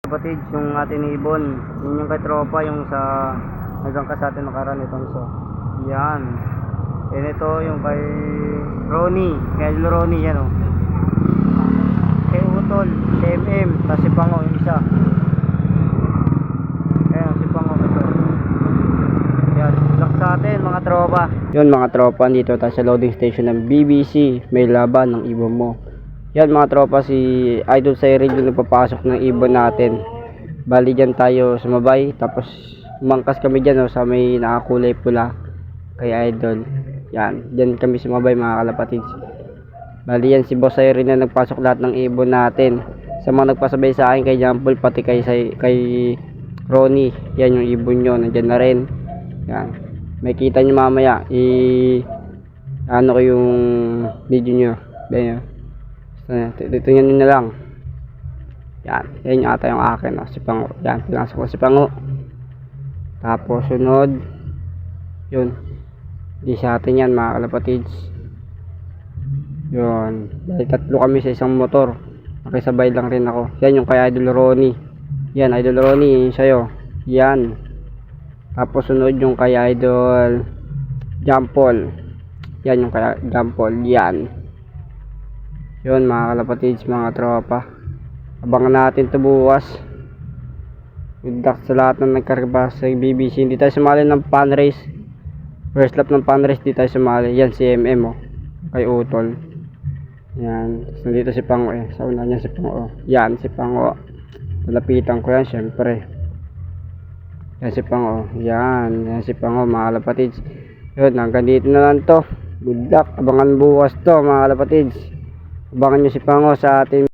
Kapatid, yung ating ibon, yun yung kay tropa, yung sa nagangka sa atin nakaraan itong so. Yan. And ito yung kay Ronnie, kay Ronnie yan o. Kay Utol, kay MM, tapos si Pango yung isa. Ayan, si Pango ito. Yan, lock sa atin mga tropa. Yun mga tropa, dito tayo sa loading station ng BBC, may laban ng ibon mo. Yan mga tropa, si Idol Cyril yung nagpapasok ng ibon natin. Bali dyan tayo sumabay, tapos mangkas kami dyan sa may nakakulay pula kay Idol. Yan, dyan kami sumabay mga kalapatids. Bali yan si Boss Cyril na nagpasok lahat ng ibon natin. Sa mga nagpasabay sa akin kay Jampol, pati kay Ronnie, yan yung ibon nyo, nandyan na rin. Yan, may kita nyo mamaya, ano ko yung video nyo. Yan, dito nyo na lang. Yan, yan yung ata yung akin, si Pango. Yan, pinasok ko si Pango. Tapos sunod, yun, di sa atin yan mga kalapatids. Yun, dahil tatlo kami sa isang motor, nakisabay lang rin ako. Yan yung kay Idol Ronnie. Yan, Idol Ronnie, yung sayo. Yan. Tapos sunod yung kay Idol Jampol. Yan yung kay Jampol. Yan. Yun mga kalapatids, mga tropa. Abangan natin ito bukas. Good luck sa lahat ng nagkarga sa BBC. Hindi tayo sumali ng fan race. First lap ng fan race, hindi tayo sumali. Yan si MM o. Kay Utol. Yan. Tapos nandito si Pango eh. Sa una niya si Pango. Yan si Pango. Nalapitan ko yan syempre. Yan si Pango. Yan. Yan si Pango mga kalapatids. Yun, hanggang dito na lang to. Good luck. Abangan bukas to mga kalapatids. Abangan nyo si Pango sa ating